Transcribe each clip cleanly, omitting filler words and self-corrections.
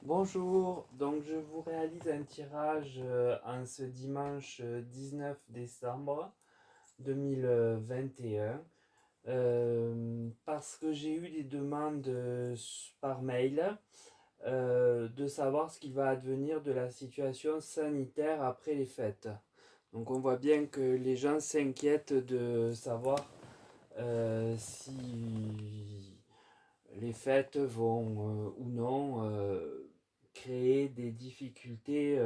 Bonjour, donc je vous réalise un tirage en ce dimanche 19 décembre 2021 parce que j'ai eu des demandes par mail de savoir ce qu'il va advenir de la situation sanitaire après les fêtes. Donc on voit bien que les gens s'inquiètent de savoir si les fêtes vont ou non créer des difficultés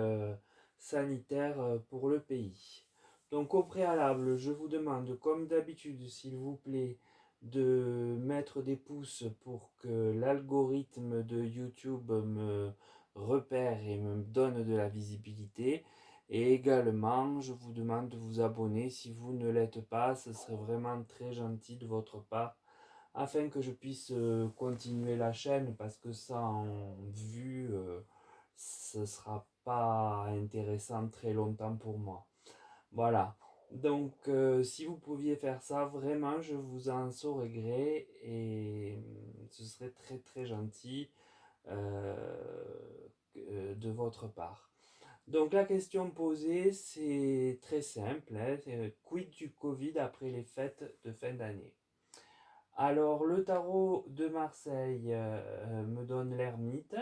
sanitaires pour le pays. Donc au préalable, je vous demande, comme d'habitude, s'il vous plaît, de mettre des pouces pour que l'algorithme de YouTube me repère et me donne de la visibilité. Et également, je vous demande de vous abonner si vous ne l'êtes pas, ce serait vraiment très gentil de votre part afin que je puisse continuer la chaîne parce que sans vue, ce sera pas intéressant très longtemps pour moi. Voilà. Donc, si vous pouviez faire ça, vraiment, je vous en saurais gré et ce serait très très gentil de votre part. Donc, la question posée, c'est très simple, hein, c'est quid du Covid après les fêtes de fin d'année? Alors, le tarot de Marseille me donne l'ermite.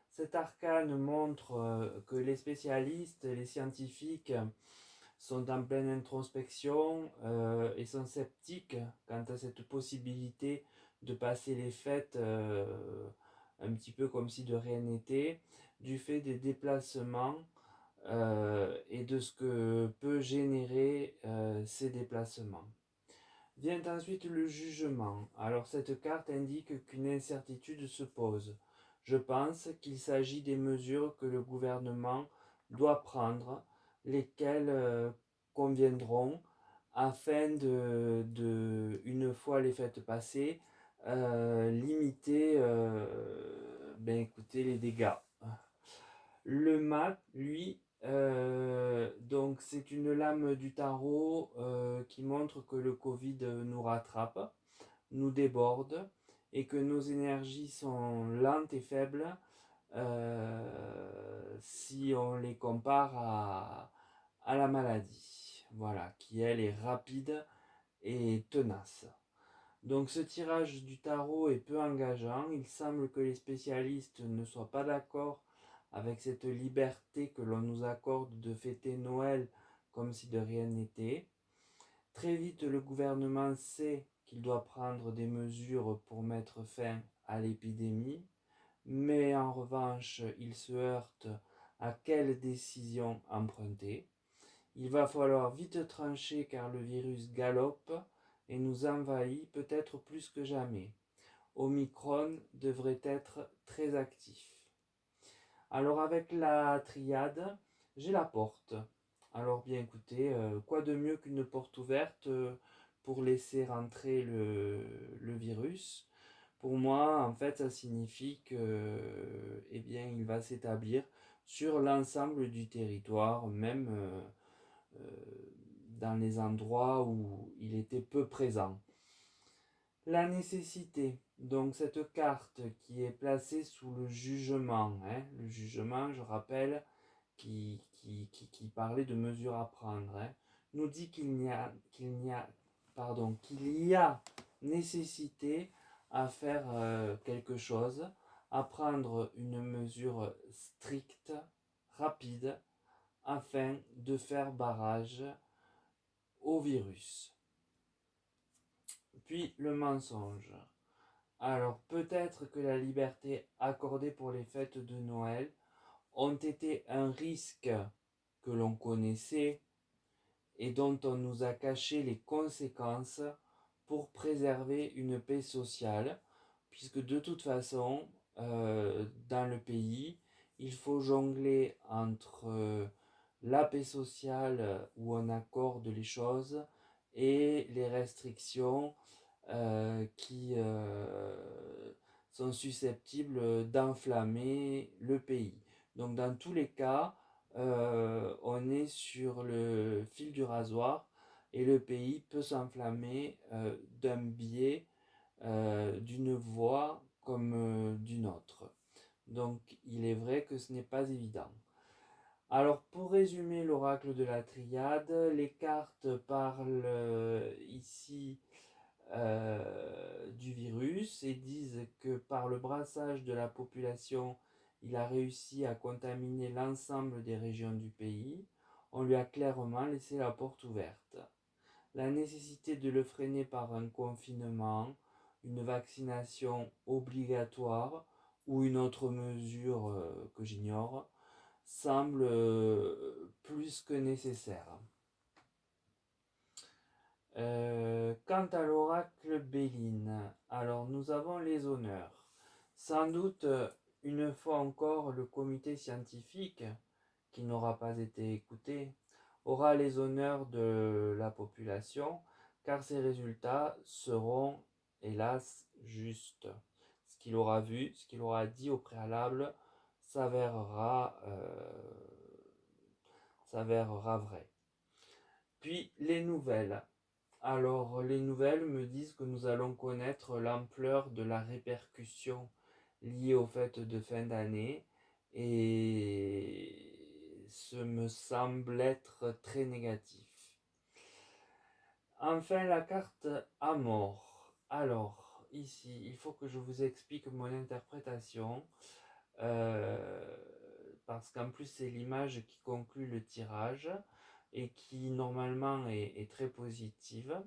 Cet arcane montre que les spécialistes, les scientifiques sont en pleine introspection et sont sceptiques quant à cette possibilité de passer les fêtes un petit peu comme si de rien n'était, du fait des déplacements et de ce que peut générer ces déplacements. Vient ensuite le jugement. Alors cette carte indique qu'une incertitude se pose. Je pense qu'il s'agit des mesures que le gouvernement doit prendre, lesquelles conviendront afin une fois les fêtes passées, limiter écoutez, les dégâts. Le mat, lui, donc c'est une lame du tarot qui montre que le Covid nous rattrape, nous déborde et que nos énergies sont lentes et faibles si on les compare à la maladie. Voilà, qui elle est rapide et tenace. Donc ce tirage du tarot est peu engageant. Il semble que les spécialistes ne soient pas d'accord avec cette liberté que l'on nous accorde de fêter Noël comme si de rien n'était. Très vite, le gouvernement sait qu'il doit prendre des mesures pour mettre fin à l'épidémie, mais en revanche, il se heurte à quelle décision emprunter. Il va falloir vite trancher car le virus galope et nous envahit peut-être plus que jamais. Omicron devrait être très actif. Alors avec la triade, j'ai la porte. Alors bien écoutez, quoi de mieux qu'une porte ouverte pour laisser rentrer le virus? Pour moi, en fait, ça signifie que, eh bien, il va s'établir sur l'ensemble du territoire, même dans les endroits où il était peu présent. La nécessité, donc cette carte qui est placée sous le jugement, hein, le jugement, je rappelle, qui parlait de mesures à prendre, hein, nous dit qu'il y a nécessité à faire quelque chose, à prendre une mesure stricte, rapide, afin de faire barrage au virus. Puis le mensonge. Alors peut-être que la liberté accordée pour les fêtes de Noël ont été un risque que l'on connaissait et dont on nous a caché les conséquences pour préserver une paix sociale, puisque de toute façon, dans le pays, il faut jongler entre la paix sociale où on accorde les choses et les restrictions qui sont susceptibles d'enflammer le pays. Donc dans tous les cas, on est sur le fil du rasoir et le pays peut s'enflammer d'un biais, d'une voie comme d'une autre. Donc il est vrai que ce n'est pas évident. Alors pour résumer l'oracle de la triade, les cartes parlent ici du virus et disent que par le brassage de la population, il a réussi à contaminer l'ensemble des régions du pays. On lui a clairement laissé la porte ouverte. La nécessité de le freiner par un confinement, une vaccination obligatoire ou une autre mesure que j'ignore semble plus que nécessaire. Quant à l'oracle Béline, alors nous avons les honneurs. Sans doute, une fois encore, le comité scientifique, qui n'aura pas été écouté, aura les honneurs de la population, car ses résultats seront, hélas, justes. Ce qu'il aura vu, ce qu'il aura dit au préalable, s'avérera vrai. Puis les nouvelles. Alors, les nouvelles me disent que nous allons connaître l'ampleur de la répercussion liée aux fêtes de fin d'année et ce me semble être très négatif. Enfin, la carte Amour. Alors, ici, il faut que je vous explique mon interprétation euh, parce qu'en plus, c'est l'image qui conclut le tirage et qui normalement est très positive.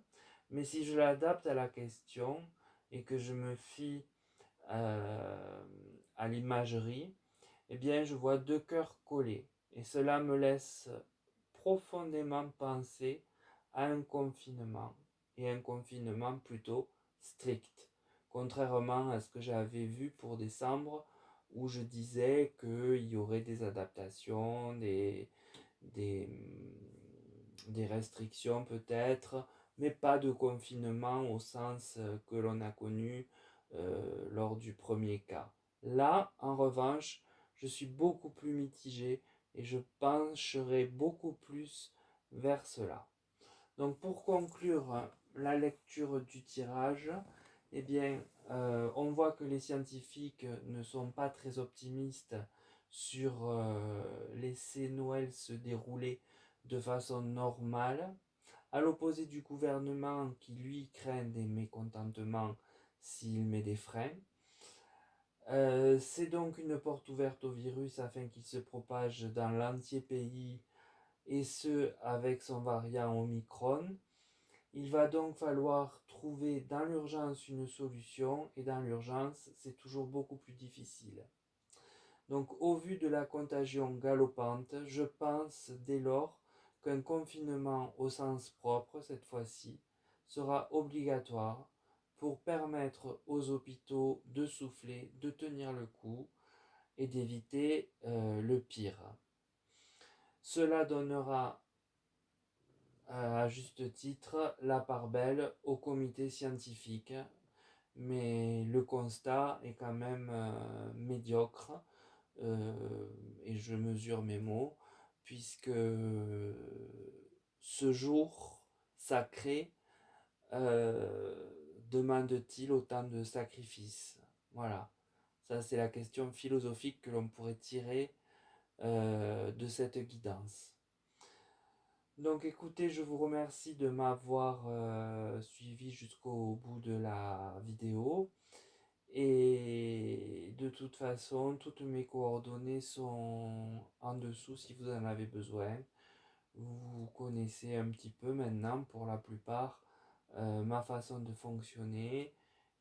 Mais si je l'adapte à la question et que je me fie à l'imagerie, eh bien je vois deux cœurs collés. Et cela me laisse profondément penser à un confinement, et un confinement plutôt strict. Contrairement à ce que j'avais vu pour décembre, où je disais qu'il y aurait des adaptations, des, des restrictions peut-être, mais pas de confinement au sens que l'on a connu lors du premier cas. Là, en revanche, je suis beaucoup plus mitigé et je pencherai beaucoup plus vers cela. Donc pour conclure la lecture du tirage, eh bien, on voit que les scientifiques ne sont pas très optimistes sur laisser Noël se dérouler de façon normale, à l'opposé du gouvernement qui lui craint des mécontentements s'il met des freins. C'est donc une porte ouverte au virus afin qu'il se propage dans l'entier pays et ce avec son variant Omicron. Il va donc falloir trouver dans l'urgence une solution et dans l'urgence c'est toujours beaucoup plus difficile. Donc au vu de la contagion galopante, je pense dès lors qu'un confinement au sens propre cette fois-ci sera obligatoire pour permettre aux hôpitaux de souffler, de tenir le coup et d'éviter le pire. Cela donnera à juste titre la part belle au comité scientifique, mais le constat est quand même médiocre et je mesure mes mots, puisque ce jour sacré demande-t-il autant de sacrifices? Voilà, ça c'est la question philosophique que l'on pourrait tirer de cette guidance. Donc écoutez, je vous remercie de m'avoir suivi jusqu'au bout de la vidéo. Et de toute façon, toutes mes coordonnées sont en dessous si vous en avez besoin. Vous connaissez un petit peu maintenant pour la plupart ma façon de fonctionner.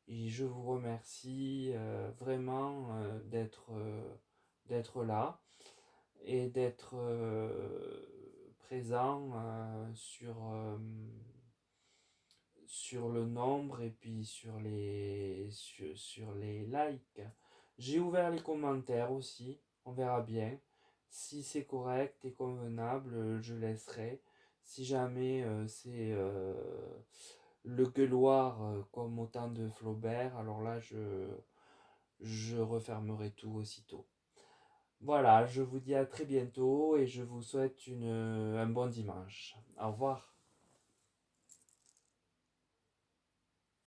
Et je vous remercie vraiment d'être là et d'être présent sur le nombre et puis sur les likes. J'ai ouvert les commentaires aussi, on verra bien. Si c'est correct et convenable, je laisserai. Si jamais c'est le gueuloir comme au temps de Flaubert, alors là je refermerai tout aussitôt. Voilà, je vous dis à très bientôt et je vous souhaite un bon dimanche. Au revoir.